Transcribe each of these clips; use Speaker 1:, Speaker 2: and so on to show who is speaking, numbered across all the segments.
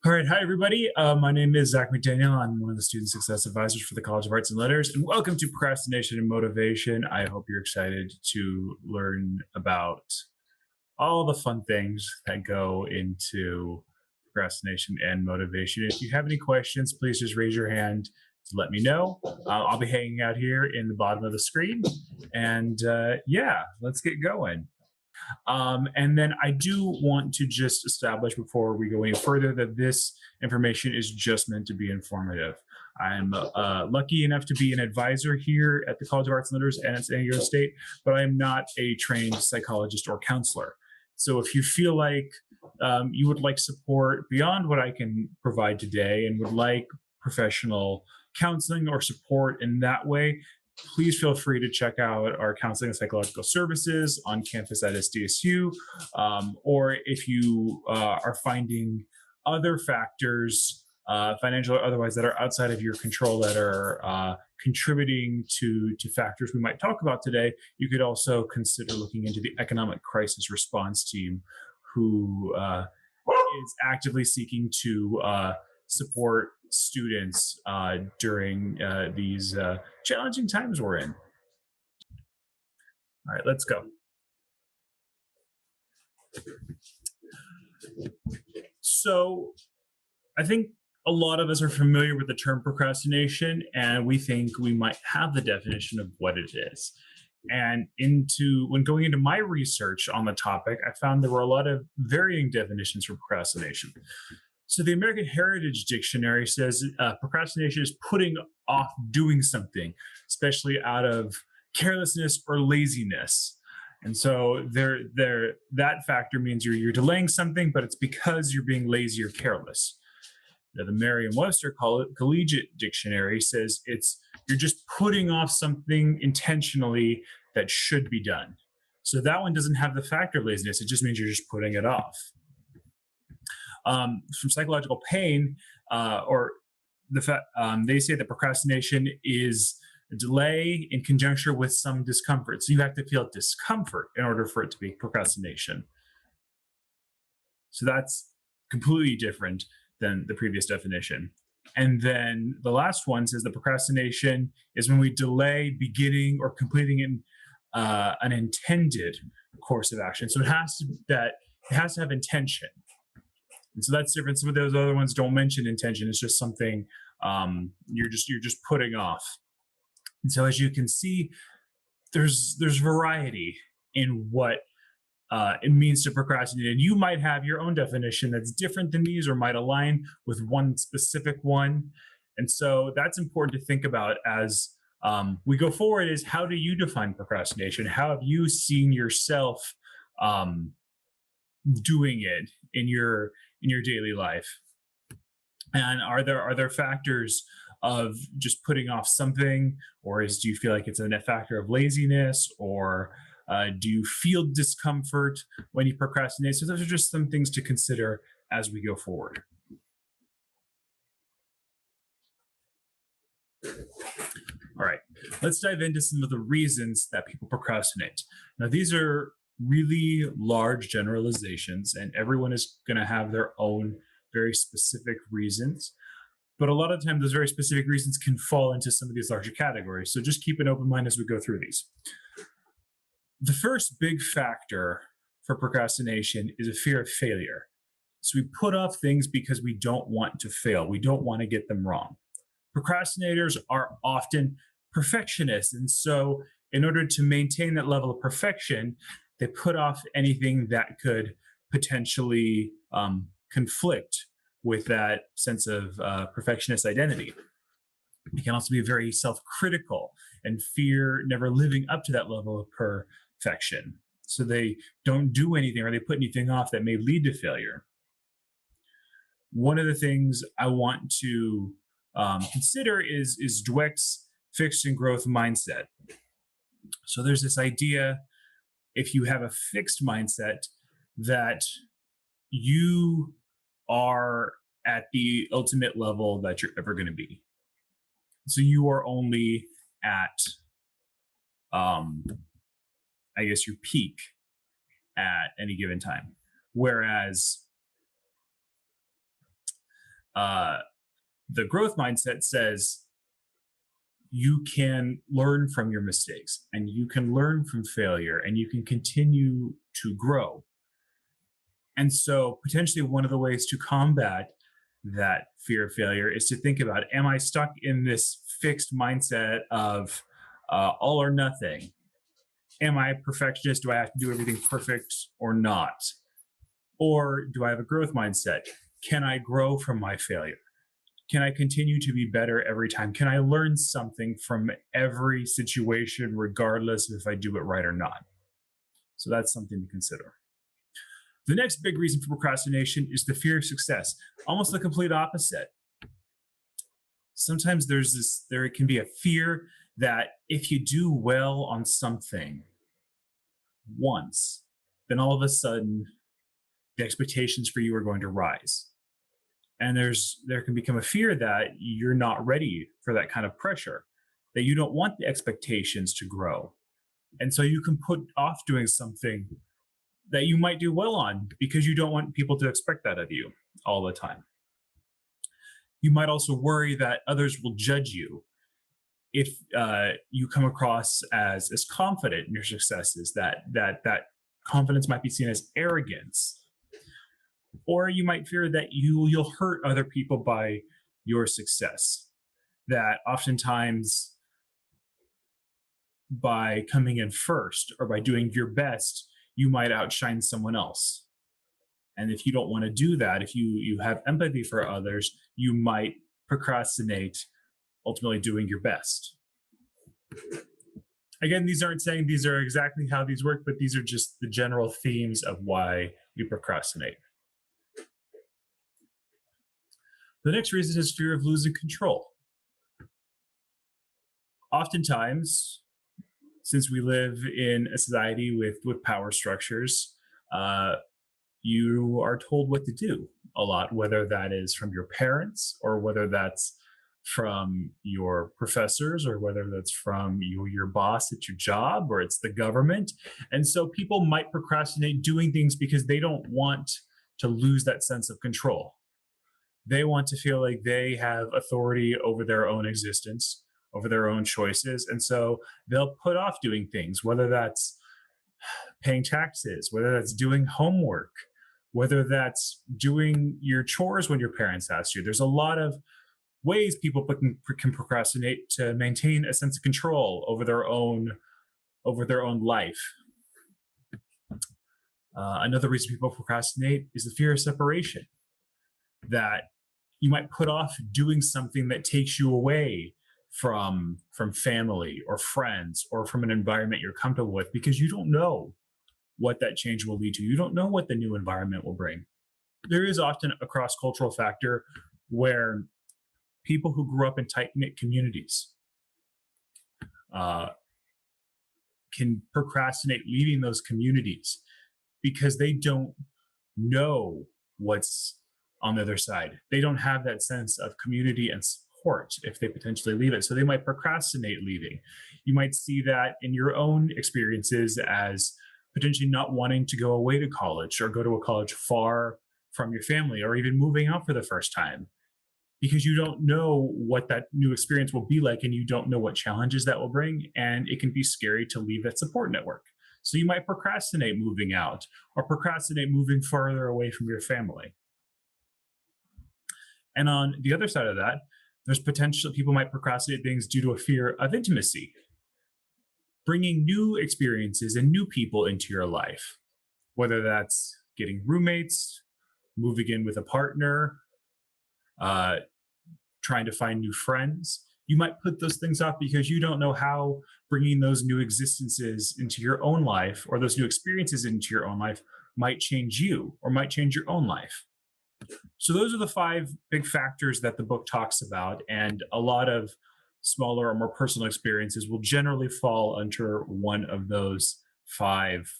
Speaker 1: All right. Hi, everybody. My name is Zach McDaniel. I'm one of the student success advisors for the College of Arts and Letters, and welcome to Procrastination and Motivation. I hope you're excited to learn about all the fun things that go into procrastination and motivation. If you have any questions, please just raise your hand to let me know. I'll be hanging out here in the bottom of the screen. And yeah, let's get going. And then I do want to just establish before we go any further that this information is just meant to be informative. I'm lucky enough to be an advisor here at the College of Arts and Letters and at San Diego State, but I am not a trained psychologist or counselor. So if you feel like you would like support beyond what I can provide today and would like professional counseling or support in that way, please feel free to check out our counseling and psychological services on campus at SDSU. Or if you are finding other factors, financial or otherwise, that are outside of your control that are contributing to factors we might talk about today, you could also consider looking into the Economic Crisis Response Team, who is actively seeking to support students during these challenging times we're in. All right, let's go. So I think a lot of us are familiar with the term procrastination, and we think we might have the definition of what it is. And when going into my research on the topic, I found there were a lot of varying definitions for procrastination. So the American Heritage Dictionary says procrastination is putting off doing something, especially out of carelessness or laziness. And so that factor means you're delaying something, but it's because you're being lazy or careless. Now, the Merriam-Webster Collegiate Dictionary says you're just putting off something intentionally that should be done. So that one doesn't have the factor of laziness. It just means you're just putting it off. From Psychological Pain, they say that procrastination is a delay in conjunction with some discomfort. So you have to feel discomfort in order for it to be procrastination. So that's completely different than the previous definition. And then the last one says that procrastination is when we delay beginning or completing an intended course of action. So it has to have intention. And so that's different. Some of those other ones don't mention intention. It's just something you're just putting off. And so as you can see, there's variety in what it means to procrastinate. And you might have your own definition that's different than these or might align with one specific one. And so that's important to think about as we go forward is, how do you define procrastination? How have you seen yourself doing it in your daily life? And are there factors of just putting off something, or do you feel like it's a factor of laziness, or do you feel discomfort when you procrastinate? So those are just some things to consider as we go forward. All right, let's dive into some of the reasons that people procrastinate. Now, these are really large generalizations, and everyone is going to have their own very specific reasons. But a lot of times, those very specific reasons can fall into some of these larger categories. So just keep an open mind as we go through these. The first big factor for procrastination is a fear of failure. So we put off things because we don't want to fail. We don't want to get them wrong. Procrastinators are often perfectionists. And so in order to maintain that level of perfection, they put off anything that could potentially conflict with that sense of perfectionist identity. It can also be very self-critical and fear never living up to that level of perfection. So they don't do anything or they put anything off that may lead to failure. One of the things I want to consider is Dweck's fixed and growth mindset. So there's this idea, if you have a fixed mindset, that you are at the ultimate level that you're ever going to be. So you are only at, I guess, your peak at any given time. Whereas Uh, the growth mindset says you can learn from your mistakes and you can learn from failure and you can continue to grow. And so, potentially, one of the ways to combat that fear of failure is to think about, am I stuck in this fixed mindset of all or nothing? Am I a perfectionist? Do I have to do everything perfect or not? Or do I have a growth mindset? Can I grow from my failure? Can I continue to be better every time? Can I learn something from every situation, regardless of if I do it right or not? So that's something to consider. The next big reason for procrastination is the fear of success, almost the complete opposite. Sometimes there can be a fear that if you do well on something once, then all of a sudden the expectations for you are going to rise. And there can become a fear that you're not ready for that kind of pressure, that you don't want the expectations to grow. And so you can put off doing something that you might do well on because you don't want people to expect that of you all the time. You might also worry that others will judge you if you come across as confident in your successes, that confidence might be seen as arrogance. Or you might fear that you'll hurt other people by your success, that oftentimes by coming in first or by doing your best, you might outshine someone else. And if you don't want to do that, if you have empathy for others, you might procrastinate ultimately doing your best. Again, these aren't saying these are exactly how these work, but these are just the general themes of why we procrastinate. The next reason is fear of losing control. Oftentimes, since we live in a society with power structures, uh, you are told what to do a lot, whether that is from your parents or whether that's from your professors or whether that's from your boss at your job or it's the government. And so people might procrastinate doing things because they don't want to lose that sense of control. They want to feel like they have authority over their own existence, over their own choices. And so they'll put off doing things, whether that's paying taxes, whether that's doing homework, whether that's doing your chores when your parents ask you. There's a lot of ways people can procrastinate to maintain a sense of control over their own life. Another reason people procrastinate is the fear of separation, that you might put off doing something that takes you away from family or friends or from an environment you're comfortable with because you don't know what that change will lead to. You don't know what the new environment will bring. There is often a cross-cultural factor where people who grew up in tight-knit communities uh, can procrastinate leaving those communities because they don't know what's on the other side. They don't have that sense of community and support if they potentially leave it. So they might procrastinate leaving. You might see that in your own experiences as potentially not wanting to go away to college or go to a college far from your family or even moving out for the first time because you don't know what that new experience will be like and you don't know what challenges that will bring. And it can be scary to leave that support network. So you might procrastinate moving out or procrastinate moving farther away from your family. And on the other side of that, there's potential people might procrastinate things due to a fear of intimacy, bringing new experiences and new people into your life, whether that's getting roommates, moving in with a partner, uh, trying to find new friends. You might put those things off because you don't know how bringing those new existences into your own life or those new experiences into your own life might change you or might change your own life. So those are the 5 big factors that the book talks about, and a lot of smaller or more personal experiences will generally fall under one of those 5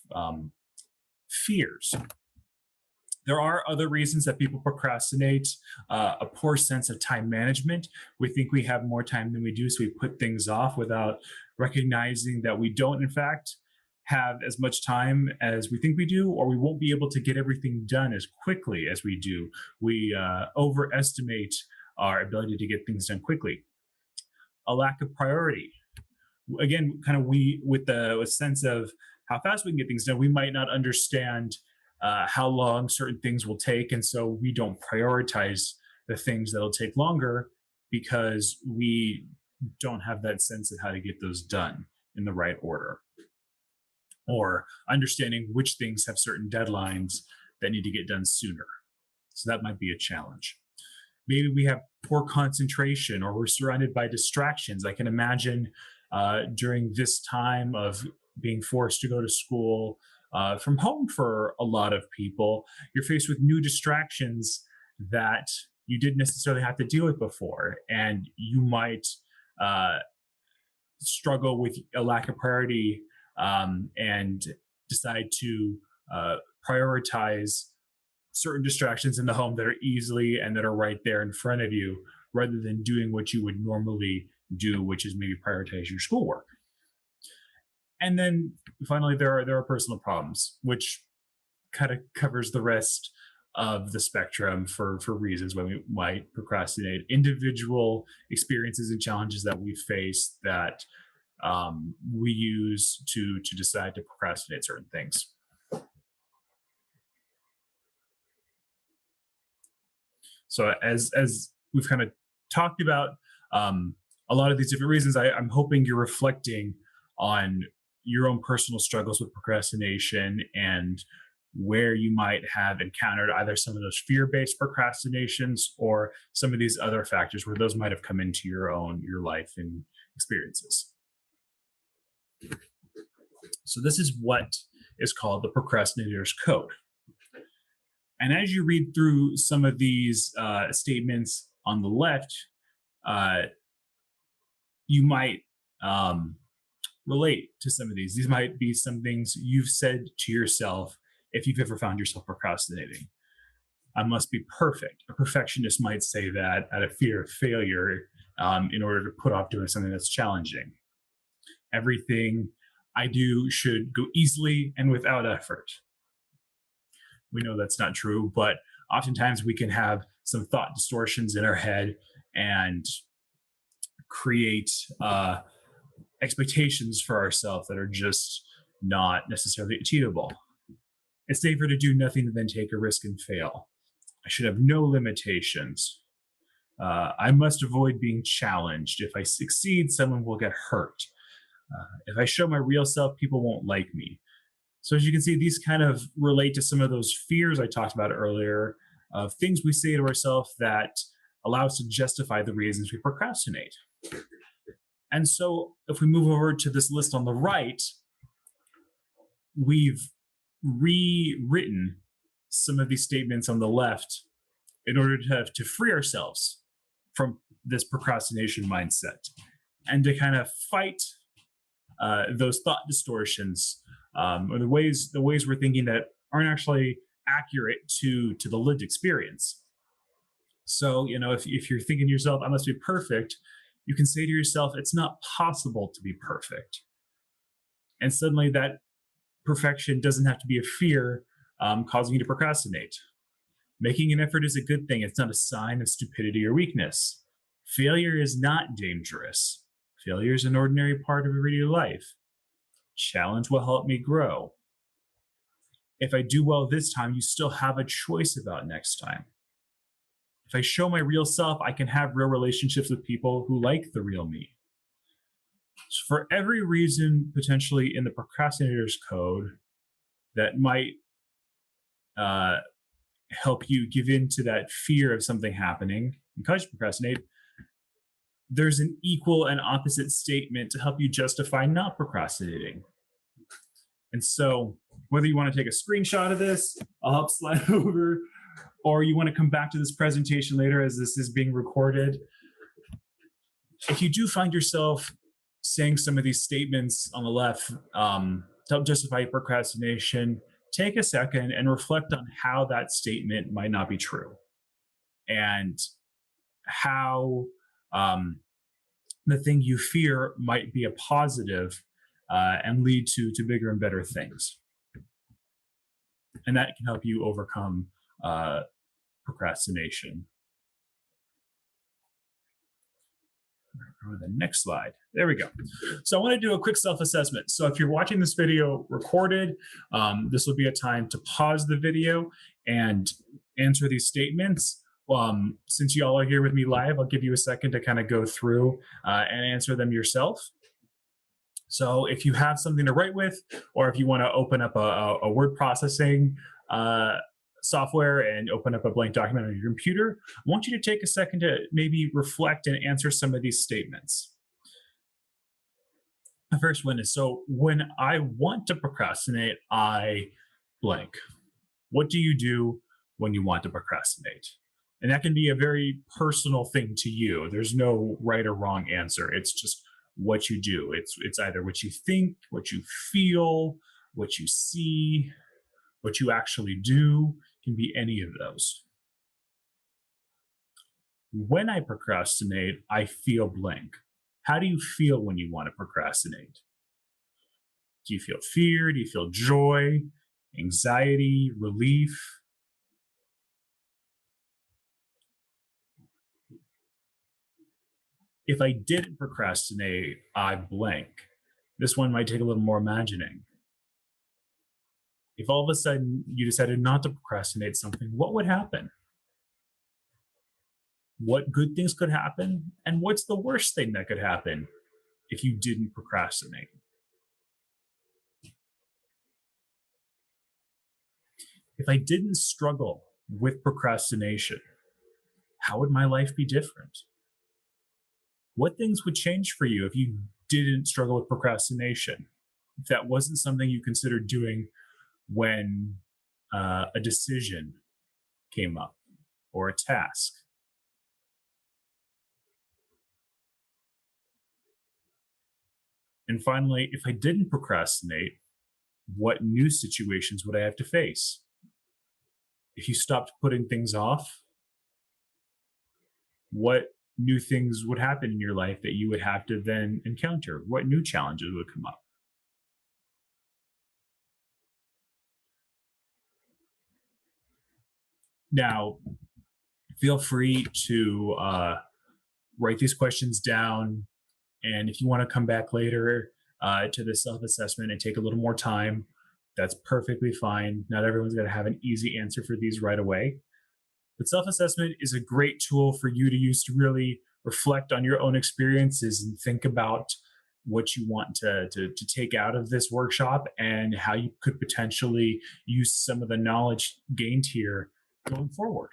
Speaker 1: fears. There are other reasons that people procrastinate. A poor sense of time management. We think we have more time than we do, so we put things off without recognizing that we don't, in fact, have as much time as we think we do, or we won't be able to get everything done as quickly as we do. We overestimate our ability to get things done quickly. A lack of priority. Again, kind of we with the sense of how fast we can get things done, we might not understand how long certain things will take, and so we don't prioritize the things that'll take longer because we don't have that sense of how to get those done in the right order, or understanding which things have certain deadlines that need to get done sooner. So that might be a challenge. Maybe we have poor concentration, or we're surrounded by distractions. I can imagine during this time of being forced to go to school from home for a lot of people, you're faced with new distractions that you didn't necessarily have to deal with before. And you might uh, struggle with a lack of priority and decide to prioritize certain distractions in the home that are easily and that are right there in front of you, rather than doing what you would normally do, which is maybe prioritize your schoolwork. And then finally, there are personal problems, which kind of covers the rest of the spectrum for reasons why we might procrastinate. Individual experiences and challenges that we face that we use to decide to procrastinate certain things. So as we've kind of talked about a lot of these different reasons, I'm hoping you're reflecting on your own personal struggles with procrastination and where you might have encountered either some of those fear-based procrastinations or some of these other factors where those might have come into your life and experiences. So this is what is called the procrastinator's code. And as you read through some of these statements on the left, uh, you might um, relate to some of these. These might be some things you've said to yourself if you've ever found yourself procrastinating. I must be perfect. A perfectionist might say that out of fear of failure in order to put off doing something that's challenging. Everything I do should go easily and without effort. We know that's not true, but oftentimes we can have some thought distortions in our head and create expectations for ourselves that are just not necessarily achievable. It's safer to do nothing than take a risk and fail. I should have no limitations. I must avoid being challenged. If I succeed, someone will get hurt. If I show my real self, people won't like me. So, as you can see, these kind of relate to some of those fears I talked about earlier of things we say to ourselves that allow us to justify the reasons we procrastinate. And so, if we move over to this list on the right, we've rewritten some of these statements on the left in order to free ourselves from this procrastination mindset and to kind of fight those thought distortions or the ways we're thinking that aren't actually accurate to the lived experience. So, if you're thinking to yourself, I must be perfect, you can say to yourself, it's not possible to be perfect. And suddenly that perfection doesn't have to be a fear causing you to procrastinate. Making an effort is a good thing. It's not a sign of stupidity or weakness. Failure is not dangerous. Failure is an ordinary part of everyday life. Challenge will help me grow. If I do well this time, you still have a choice about next time. If I show my real self, I can have real relationships with people who like the real me. So for every reason potentially in the procrastinator's code that might uh, help you give in to that fear of something happening and cause you to procrastinate, there's an equal and opposite statement to help you justify not procrastinating. And so, whether you want to take a screenshot of this, I'll help slide over, or you want to come back to this presentation later as this is being recorded. If you do find yourself saying some of these statements on the left to help justify procrastination, take a second and reflect on how that statement might not be true and how the thing you fear might be a positive and lead to bigger and better things. And that can help you overcome procrastination. Or the next slide. There we go. So I want to do a quick self-assessment. So if you're watching this video recorded, this will be a time to pause the video and answer these statements. Since you all are here with me live, I'll give you a second to kind of go through and answer them yourself. So if you have something to write with, or if you want to open up a word processing software and open up a blank document on your computer, I want you to take a second to maybe reflect and answer some of these statements. The first one is, so when I want to procrastinate, I blank. What do you do when you want to procrastinate? And that can be a very personal thing to you. There's no right or wrong answer. It's just what you do. It's either what you think, what you feel, what you see, what you actually do. It can be any of those. When I procrastinate, I feel blank. How do you feel when you want to procrastinate? Do you feel fear? Do you feel joy, anxiety, relief? If I didn't procrastinate, I blank. This one might take a little more imagining. If all of a sudden you decided not to procrastinate something, what would happen? What good things could happen? And what's the worst thing that could happen if you didn't procrastinate? If I didn't struggle with procrastination, how would my life be different? What things would change for you if you didn't struggle with procrastination? If that wasn't something you considered doing when a decision came up or a task? And finally, if I didn't procrastinate, what new situations would I have to face? If you stopped putting things off, what new things would happen in your life that you would have to then encounter? What new challenges would come up? Now, feel free to write these questions down. And if you want to come back later to the self assessment and take a little more time, that's perfectly fine. Not everyone's going to have an easy answer for these right away. But self assessment is a great tool for you to use to really reflect on your own experiences and think about what you want to take out of this workshop and how you could potentially use some of the knowledge gained here going forward.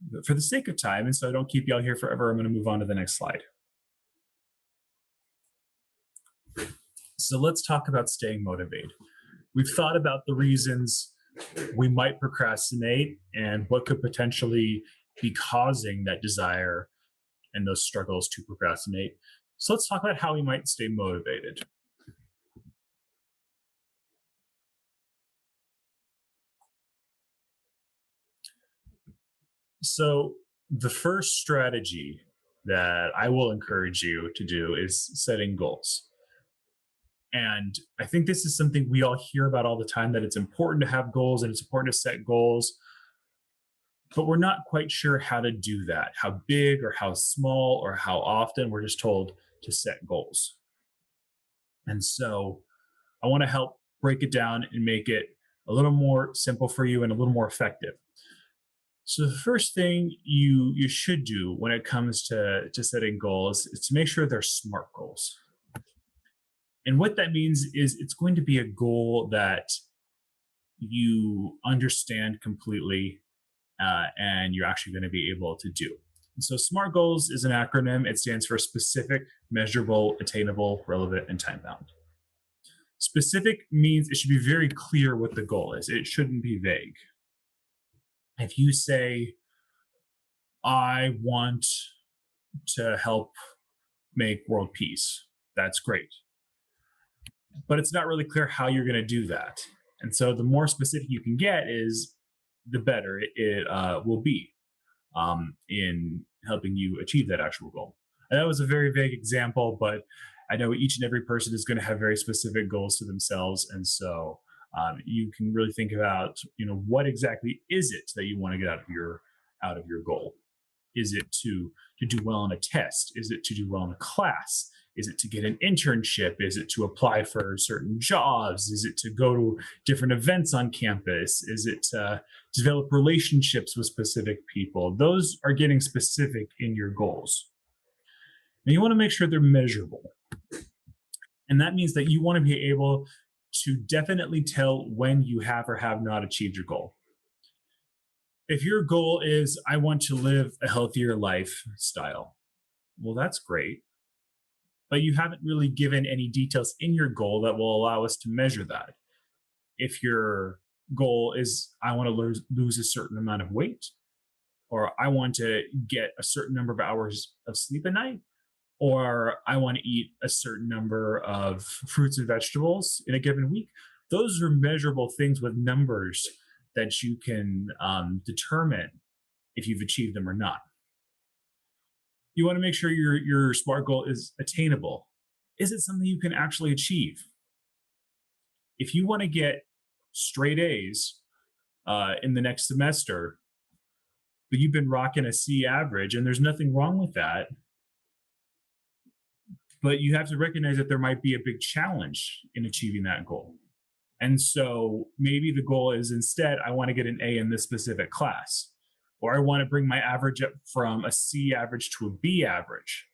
Speaker 1: But for the sake of time, and so I don't keep y'all here forever, I'm going to move on to the next slide. So let's talk about staying motivated. We've thought about the reasons we might procrastinate and what could potentially be causing that desire and those struggles to procrastinate. So let's talk about how we might stay motivated. So the first strategy that I will encourage you to do is setting goals. And I think this is something we all hear about all the time, that it's important to have goals and it's important to set goals, but we're not quite sure how to do that, how big or how small or how often. We're just told to set goals. And so I want to help break it down and make it a little more simple for you and a little more effective. So the first thing you should do when it comes to setting goals is to make sure they're SMART goals. And what that means is it's going to be a goal that you understand completely and you're actually going to be able to do. And so SMART goals is an acronym. It stands for specific, measurable, attainable, relevant, and time bound. Specific means it should be very clear what the goal is. It shouldn't be vague. If you say, I want to help make world peace, that's great. But it's not really clear how you're going to do that. And so the more specific you can get is the better it will be in helping you achieve that actual goal. And that was a very vague example, but I know each and every person is going to have very specific goals to themselves, and so you can really think about, what exactly is it that you want to get out of your goal. Is it to do well on a test? Is it to do well in a class? Is it to get an internship? Is it to apply for certain jobs? Is it to go to different events on campus? Is it to develop relationships with specific people? Those are getting specific in your goals. And you want to make sure they're measurable. And that means that you want to be able to definitely tell when you have or have not achieved your goal. If your goal is, I want to live a healthier lifestyle, well, that's great. But you haven't really given any details in your goal that will allow us to measure that. If your goal is, I want to lose a certain amount of weight, or I want to get a certain number of hours of sleep a night, or I want to eat a certain number of fruits and vegetables in a given week, those are measurable things with numbers that you can determine if you've achieved them or not. You want to make sure your SMART goal is attainable. Is it something you can actually achieve? If you want to get straight A's in the next semester, but you've been rocking a C average, and there's nothing wrong with that, but you have to recognize that there might be a big challenge in achieving that goal. And so maybe the goal is, instead, I want to get an A in this specific class, or I want to bring my average up from a C average to a B average.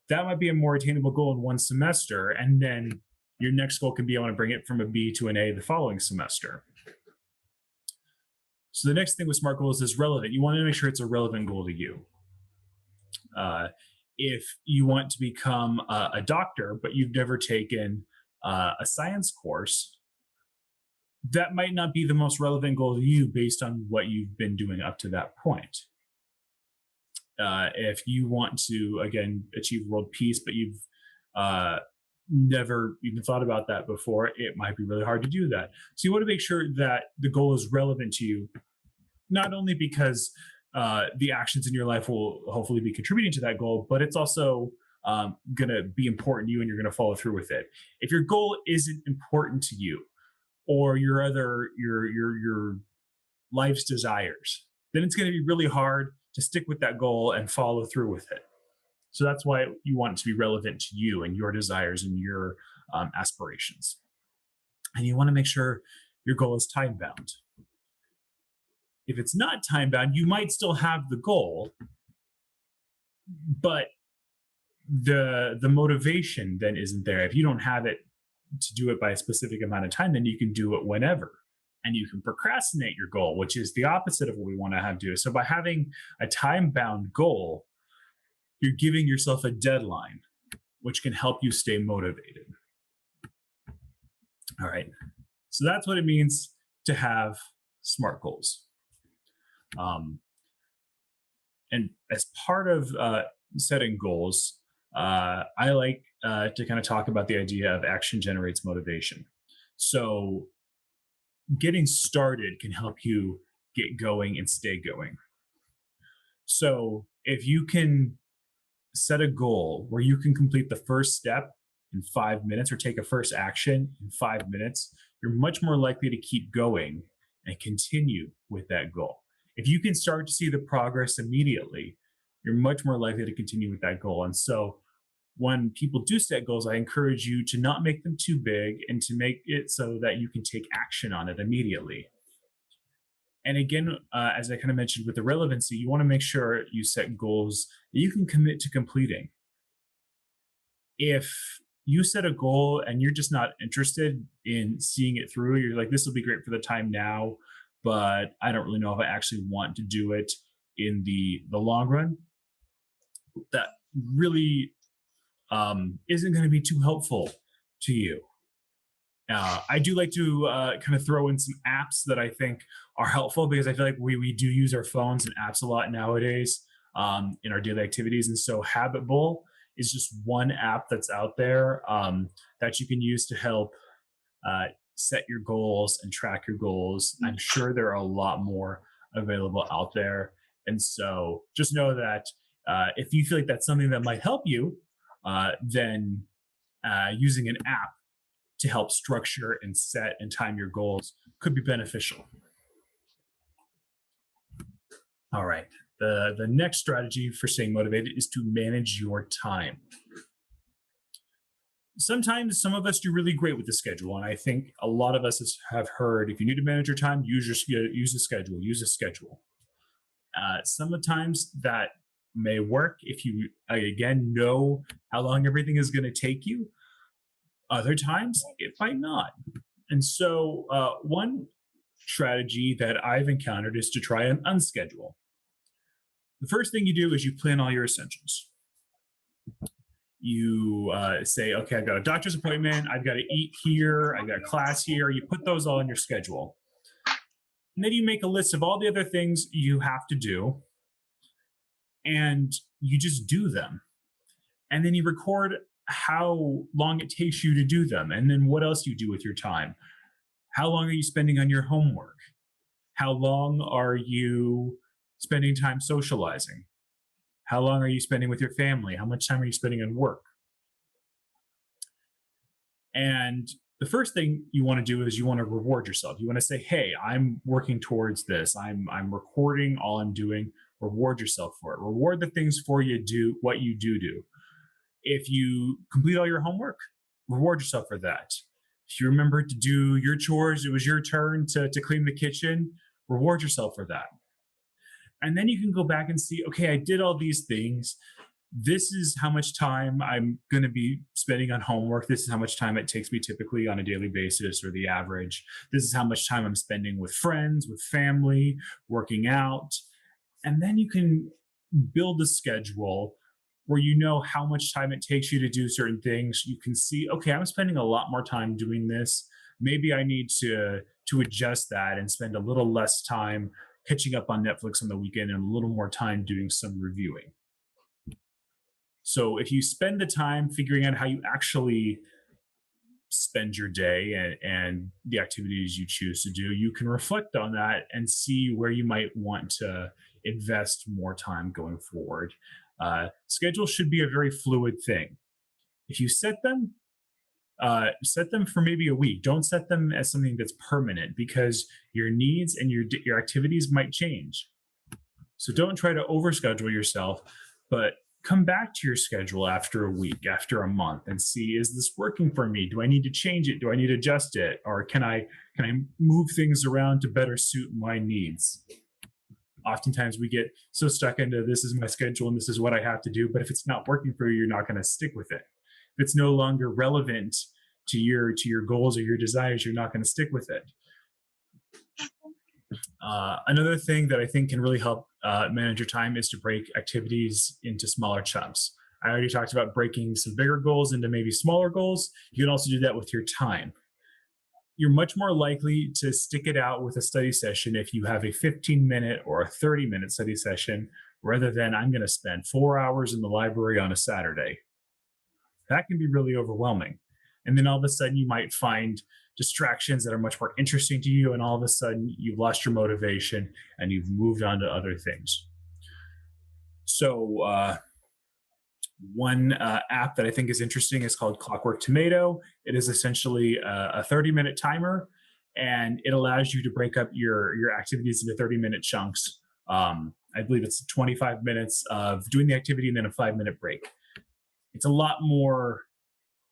Speaker 1: That might be a more attainable goal in one semester. And then your next goal can be, I want to bring it from a B to an A the following semester. So the next thing with SMART goals is relevant. You want to make sure it's a relevant goal to you. If you want to become a doctor, but you've never taken a science course, that might not be the most relevant goal to you based on what you've been doing up to that point. If you want to, again, achieve world peace, but you've never even thought about that before, it might be really hard to do that. So you want to make sure that the goal is relevant to you, not only because the actions in your life will hopefully be contributing to that goal, but it's also going to be important to you and you're going to follow through with it. If your goal isn't important to you, or your life's desires, then it's going to be really hard to stick with that goal and follow through with it. So that's why you want it to be relevant to you and your desires and your aspirations. And you want to make sure your goal is time bound. If it's not time bound, you might still have the goal, but the motivation then isn't there. If you don't have it to do it by a specific amount of time, then you can do it whenever. And you can procrastinate your goal, which is the opposite of what we want to have do. So by having a time bound goal, you're giving yourself a deadline, which can help you stay motivated. All right. So that's what it means to have SMART goals. And as part of setting goals, I like to kind of talk about the idea of action generates motivation. So getting started can help you get going and stay going. So if you can set a goal where you can complete the first step in 5 minutes or take a first action in 5 minutes, you're much more likely to keep going and continue with that goal. If you can start to see the progress immediately, you're much more likely to continue with that goal. And so when people do set goals, I encourage you to not make them too big and to make it so that you can take action on it immediately. And again, as I kind of mentioned with the relevancy, you want to make sure you set goals that you can commit to completing. If you set a goal and you're just not interested in seeing it through, you're like, this will be great for the time now, but I don't really know if I actually want to do it in the long run, that really isn't going to be too helpful to you. I do like to kind of throw in some apps that I think are helpful, because I feel like we do use our phones and apps a lot nowadays in our daily activities. And so Habit Bowl is just one app that's out there that you can use to help set your goals and track your goals. I'm sure there are a lot more available out there. And so just know that If you feel like that's something that might help you, then using an app to help structure and set and time your goals could be beneficial. All right. The next strategy for staying motivated is to manage your time. Sometimes some of us do really great with the schedule, and I think a lot of us have heard if you need to manage your time, use a schedule. Use a schedule. Sometimes that may work if you again know how long everything is going to take you. Other times it might not. And so one strategy that I've encountered is to try and unschedule. The first thing you do is you plan all your essentials. You say, okay, I've got a doctor's appointment, I've got to eat here, I've got class here. You put those all in your schedule. And then you make a list of all the other things you have to do, and you just do them. And then you record how long it takes you to do them, and then what else you do with your time. How long are you spending on your homework? How long are you spending time socializing? How long are you spending with your family? How much time are you spending on work? And the first thing you want to do is you want to reward yourself. You want to say, hey, I'm working towards this. I'm recording all I'm doing. Reward yourself for it. Reward the things for you do what you do. If you complete all your homework, reward yourself for that. If you remember to do your chores, it was your turn to clean the kitchen, reward yourself for that. And then you can go back and see, okay, I did all these things. This is how much time I'm going to be spending on homework. This is how much time it takes me typically on a daily basis or the average. This is how much time I'm spending with friends, with family, working out. And then you can build a schedule where you know how much time it takes you to do certain things. You can see, okay, I'm spending a lot more time doing this. Maybe I need to adjust that and spend a little less time catching up on Netflix on the weekend and a little more time doing some reviewing. So if you spend the time figuring out how you actually spend your day and the activities you choose to do, you can reflect on that and see where you might want to invest more time going forward. Schedules should be a very fluid thing. If you set them for maybe a week. Don't set them as something that's permanent because your needs and your activities might change. So don't try to overschedule yourself, but come back to your schedule after a week, after a month, and see, is this working for me? Do I need to change it? Do I need to adjust it? Or can I move things around to better suit my needs? Oftentimes we get so stuck into this is my schedule and this is what I have to do. But if it's not working for you, you're not going to stick with it. If it's no longer relevant to your goals or your desires, you're not going to stick with it. Another thing that I think can really help manage your time is to break activities into smaller chunks. I already talked about breaking some bigger goals into maybe smaller goals. You can also do that with your time. You're much more likely to stick it out with a study session if you have a 15-minute or a 30-minute study session rather than I'm going to spend 4 hours in the library on a Saturday. That can be really overwhelming. And then all of a sudden you might find distractions that are much more interesting to you, and all of a sudden you've lost your motivation and you've moved on to other things. So one app that I think is interesting is called Clockwork Tomato. It is essentially a 30-minute timer, and it allows you to break up your activities into 30-minute chunks. I believe it's 25 minutes of doing the activity and then a 5-minute break. It's a lot more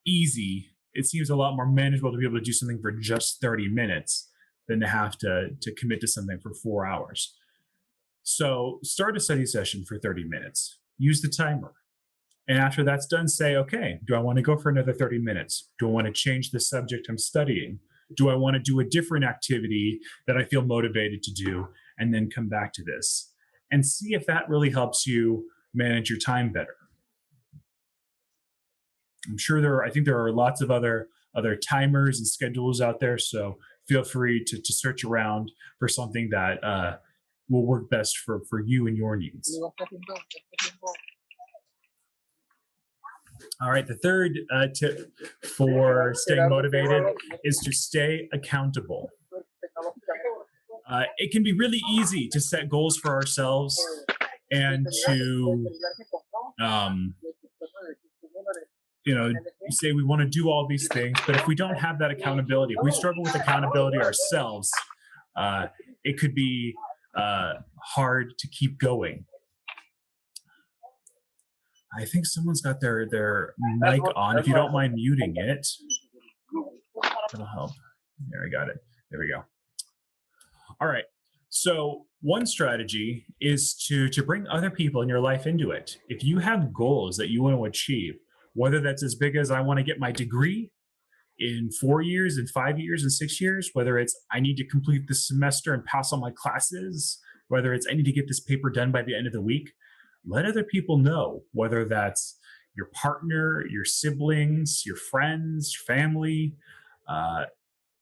Speaker 1: easy. It seems a lot more manageable to be able to do something for just 30 minutes than to have to commit to something for 4 hours. So start a study session for 30 minutes. Use the timer. And after that's done, say, okay, do I want to go for another 30 minutes? Do I want to change the subject I'm studying? Do I want to do a different activity that I feel motivated to do and then come back to this? And see if that really helps you manage your time better. I'm sure I think there are lots of other timers and schedules out there, so feel free to search around for something that will work best for you and your needs. All right, the third tip for staying motivated is to stay accountable. It can be really easy to set goals for ourselves and to um, say we want to do all these things, but if we don't have that accountability, if we struggle with accountability ourselves, uh, it could be hard to keep going. I think someone's got their mic on. If you don't mind muting it, that'll help. There, I got it. There we go. All right. So one strategy is to bring other people in your life into it. If you have goals that you want to achieve, whether that's as big as I want to get my degree in 4 years, in 5 years, in 6 years, whether it's I need to complete this semester and pass all my classes, whether it's I need to get this paper done by the end of the week, let other people know, whether that's your partner, your siblings, your friends, your family, uh,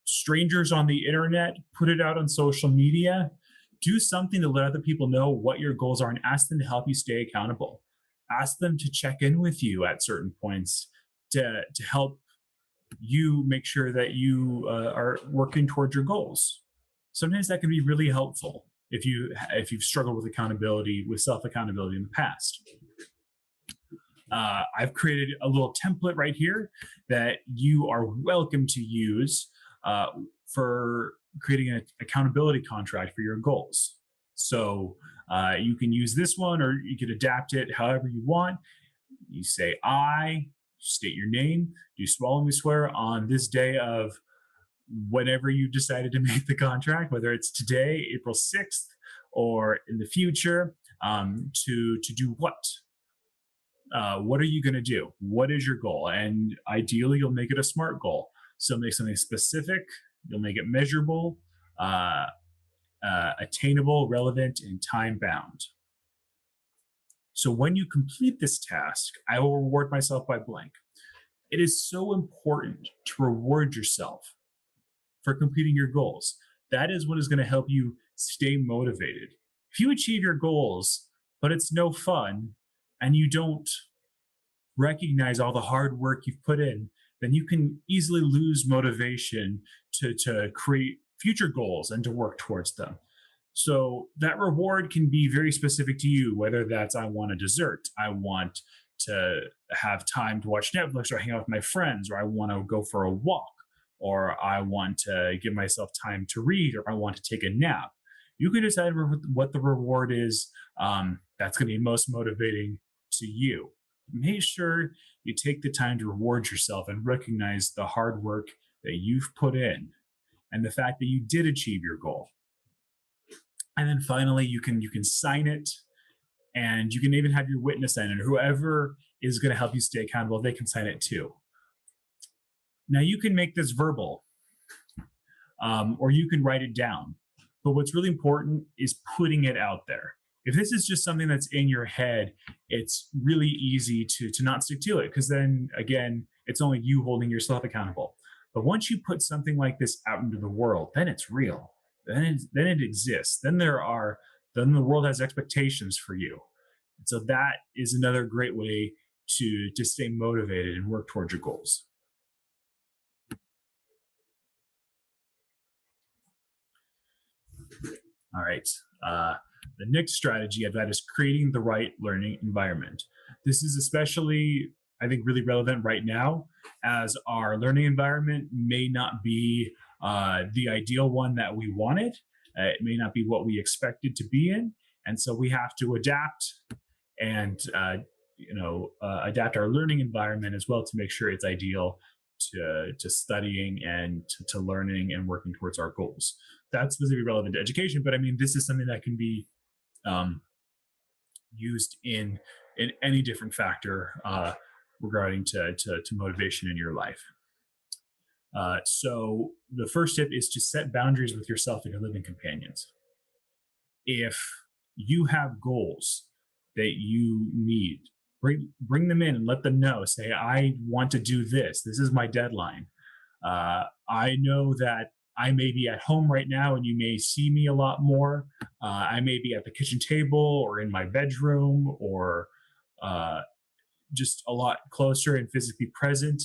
Speaker 1: strangers on the internet, put it out on social media. Do something to let other people know what your goals are and ask them to help you stay accountable. Ask them to check in with you at certain points to help you make sure that you are working towards your goals. Sometimes that can be really helpful if you've struggled with accountability, with self accountability in the past. I've created a little template right here that you are welcome to use uh, for creating an accountability contract for your goals. So you can use this one or you can adapt it however you want. You say, I state your name, do solemnly swear on this day of whenever you decided to make the contract, whether it's today, April 6th, or in the future, to do what? What are you going to do? What is your goal? And ideally, you'll make it a SMART goal. So make something specific, you'll make it measurable, uh, attainable, relevant, and time bound. So when you complete this task, I will reward myself by blank. It is so important to reward yourself for completing your goals. That is what is going to help you stay motivated. If you achieve your goals, but it's no fun, and you don't recognize all the hard work you've put in, then you can easily lose motivation to create future goals and to work towards them. So that reward can be very specific to you, whether that's I want a dessert, I want to have time to watch Netflix or hang out with my friends, or I want to go for a walk, or I want to give myself time to read, or I want to take a nap. You can decide what the reward is that's going to be most motivating to you. Make sure you take the time to reward yourself and recognize the hard work that you've put in and the fact that you did achieve your goal. And then finally, you can sign it, and you can even have your witness sign it. Whoever is going to help you stay accountable, they can sign it too. Now you can make this verbal, or you can write it down. But what's really important is putting it out there. If this is just something that's in your head, it's really easy to not stick to it, because then again, it's only you holding yourself accountable. But once you put something like this out into the world, then it's real. Then it exists. Then the world has expectations for you. And so that is another great way to stay motivated and work towards your goals. All right. The next strategy I've got is creating the right learning environment. This is especially, I think, really relevant right now, as our learning environment may not be the ideal one that we wanted. It may not be what we expected to be in. And so we have to adapt and adapt our learning environment as well to make sure it's ideal to studying and to learning and working towards our goals. That's specifically relevant to education, but I mean, this is something that can be used in any different factor regarding to motivation in your life. So the first tip is to set boundaries with yourself and your living companions. If you have goals that you need, bring them in and let them know. Say, I want to do this. This is my deadline. I know that I may be at home right now and you may see me a lot more. I may be at the kitchen table or in my bedroom or just a lot closer and physically present.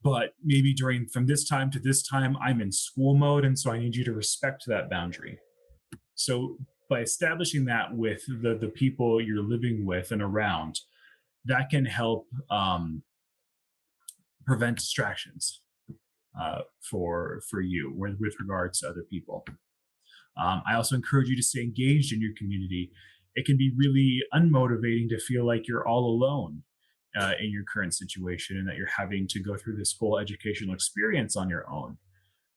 Speaker 1: But maybe from this time to this time, I'm in school mode. And so I need you to respect that boundary. So by establishing that with the people you're living with and around, that can help prevent distractions for you with regards to other people. I also encourage you to stay engaged in your community. It can be really unmotivating to feel like you're all alone in your current situation and that you're having to go through this whole educational experience on your own.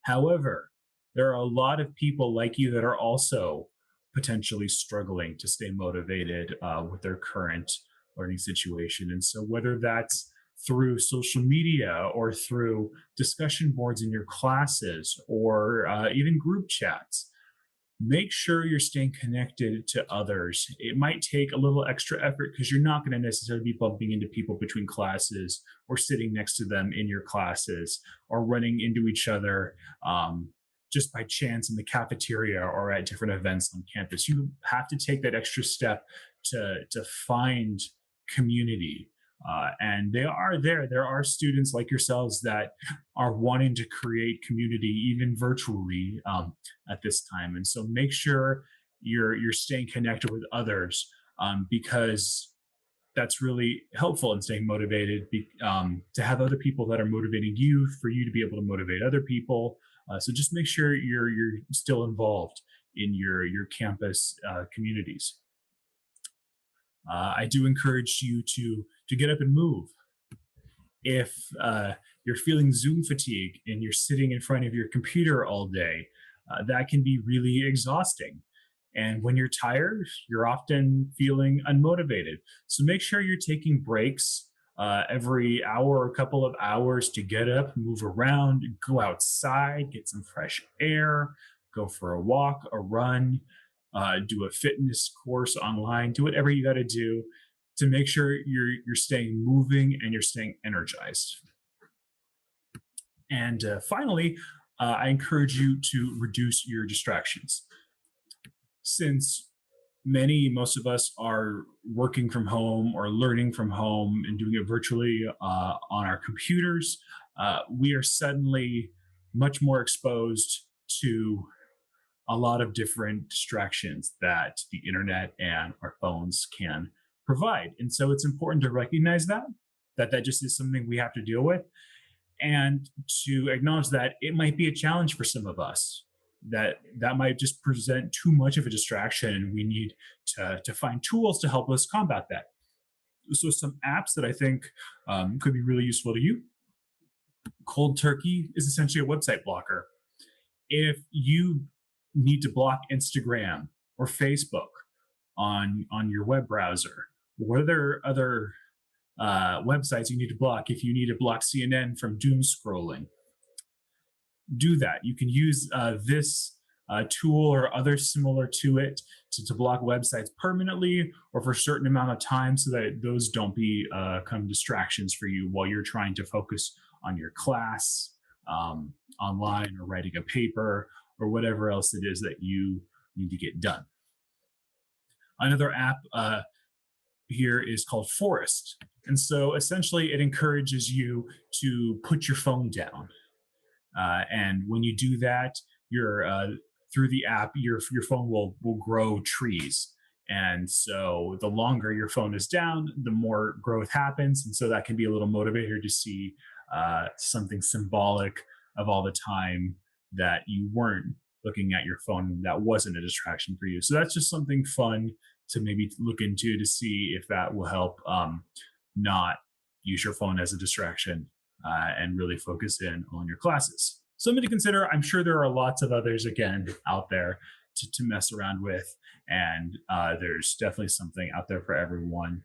Speaker 1: However, there are a lot of people like you that are also potentially struggling to stay motivated with their current learning situation. And so, whether that's through social media or through discussion boards in your classes or even group chats, make sure you're staying connected to others. It might take a little extra effort because you're not going to necessarily be bumping into people between classes or sitting next to them in your classes or running into each other just by chance in the cafeteria or at different events on campus. You have to take that extra step to find community. And they are there. There are students like yourselves that are wanting to create community even virtually at this time. And so make sure you're staying connected with others because that's really helpful in staying motivated. To have other people that are motivating you, for you to be able to motivate other people. So just make sure you're still involved in your campus communities. I do encourage you to get up and move. If you're feeling Zoom fatigue and you're sitting in front of your computer all day, that can be really exhausting. And when you're tired, you're often feeling unmotivated. So make sure you're taking breaks every hour or a couple of hours to get up, move around, go outside, get some fresh air, go for a walk, a run, do a fitness course online, do whatever you got to do to make sure you're staying moving and you're staying energized. And finally, I encourage you to reduce your distractions. Since most of us are working from home or learning from home and doing it virtually on our computers, we are suddenly much more exposed to a lot of different distractions that the internet and our phones can provide. And so it's important to recognize that just is something we have to deal with and to acknowledge that it might be a challenge for some of us, that might just present too much of a distraction and we need to find tools to help us combat that. So some apps that I think could be really useful to you. Cold Turkey is essentially a website blocker. If you need to block Instagram or Facebook on your web browser, what are other websites you need to block? If you need to block CNN from doom scrolling, do that. You can use this tool or others similar to it to block websites permanently or for a certain amount of time so that those don't become distractions for you while you're trying to focus on your class online or writing a paper or whatever else it is that you need to get done. Another app here is called Forest. And so essentially it encourages you to put your phone down. And when you do that, through the app, your phone will grow trees. And so the longer your phone is down, the more growth happens. And so that can be a little motivator to see something symbolic of all the time that you weren't looking at your phone. That wasn't a distraction for you. So that's just something fun to maybe look into to see if that will help not use your phone as a distraction and really focus in on your classes. Something to consider. I'm sure there are lots of others, again, out there to mess around with. And there's definitely something out there for everyone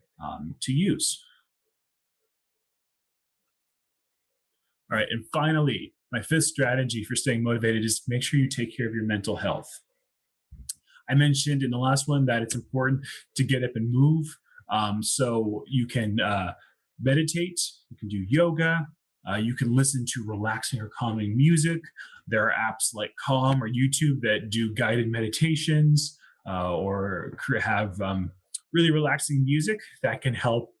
Speaker 1: to use. All right. And finally, my fifth strategy for staying motivated is to make sure you take care of your mental health. I mentioned in the last one that it's important to get up and move. So you can meditate, you can do yoga, you can listen to relaxing or calming music. There are apps like Calm or YouTube that do guided meditations or have really relaxing music that can help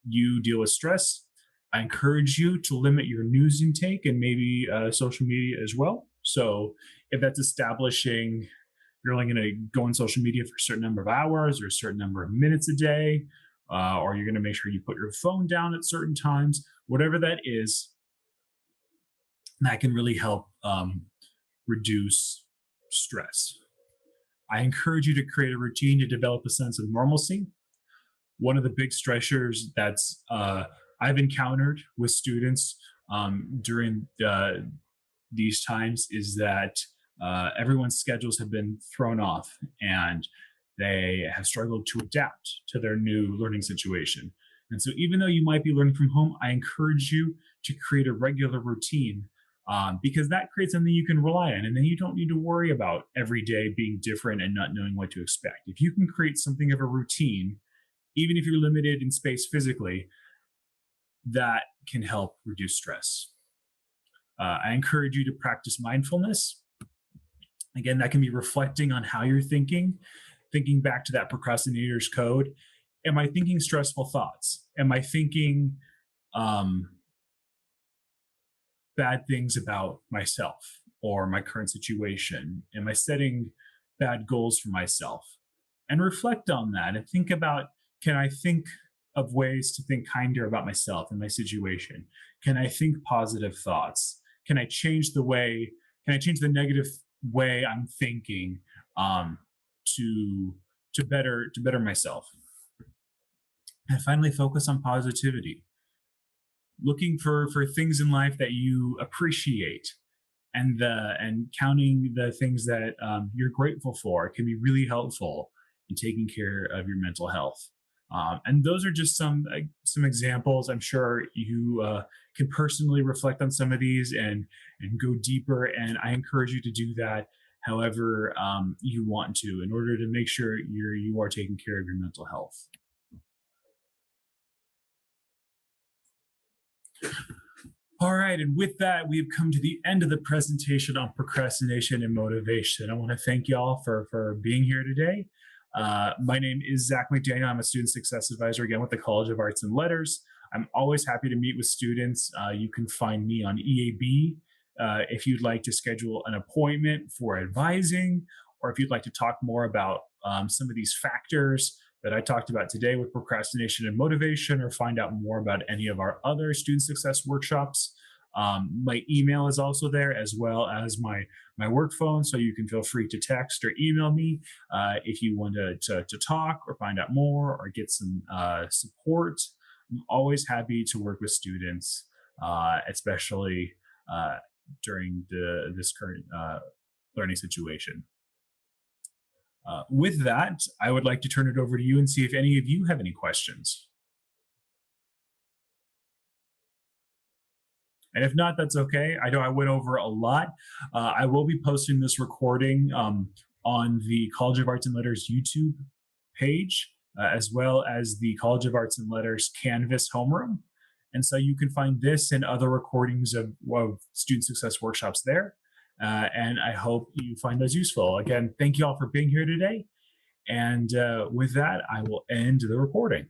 Speaker 1: you deal with stress. I encourage you to limit your news intake and maybe social media as well. So if that's establishing You're only going to go on social media for a certain number of hours or a certain number of minutes a day, or you're going to make sure you put your phone down at certain times. Whatever that is, that can really help reduce stress. I encourage you to create a routine to develop a sense of normalcy. One of the big stressors that's I've encountered with students during these times is that everyone's schedules have been thrown off and they have struggled to adapt to their new learning situation. And so, even though you might be learning from home, I encourage you to create a regular routine because that creates something you can rely on. And then you don't need to worry about every day being different and not knowing what to expect. If you can create something of a routine, even if you're limited in space physically, that can help reduce stress. I encourage you to practice mindfulness. Again, that can be reflecting on how you're thinking back to that procrastinator's code. Am I thinking stressful thoughts? Am I thinking bad things about myself or my current situation? Am I setting bad goals for myself? And reflect on that and think about, can I think of ways to think kinder about myself and my situation? Can I think positive thoughts? Can I change the negative way I'm thinking to better myself? And finally, focus on positivity. Looking for things in life that you appreciate and counting the things that you're grateful for can be really helpful in taking care of your mental health. And those are just some examples. I'm sure you can personally reflect on some of these and go deeper. And I encourage you to do that however you want to, in order to make sure you are taking care of your mental health. All right, and with that, we've come to the end of the presentation on procrastination and motivation. I want to thank you all for being here today. My name is Zach McDaniel. I'm a student success advisor, again, with the College of Arts and Letters. I'm always happy to meet with students. You can find me on EAB if you'd like to schedule an appointment for advising, or if you'd like to talk more about some of these factors that I talked about today with procrastination and motivation, or find out more about any of our other student success workshops. My email is also there, as well as my work phone, so you can feel free to text or email me if you want to talk or find out more or get some support. I'm always happy to work with students, especially during this current learning situation. With that, I would like to turn it over to you and see if any of you have any questions. And if not, that's okay. I know I went over a lot. I will be posting this recording on the College of Arts and Letters YouTube page, as well as the College of Arts and Letters Canvas homeroom. And so you can find this and other recordings of student success workshops there. And I hope you find those useful. Again, thank you all for being here today. And with that, I will end the recording.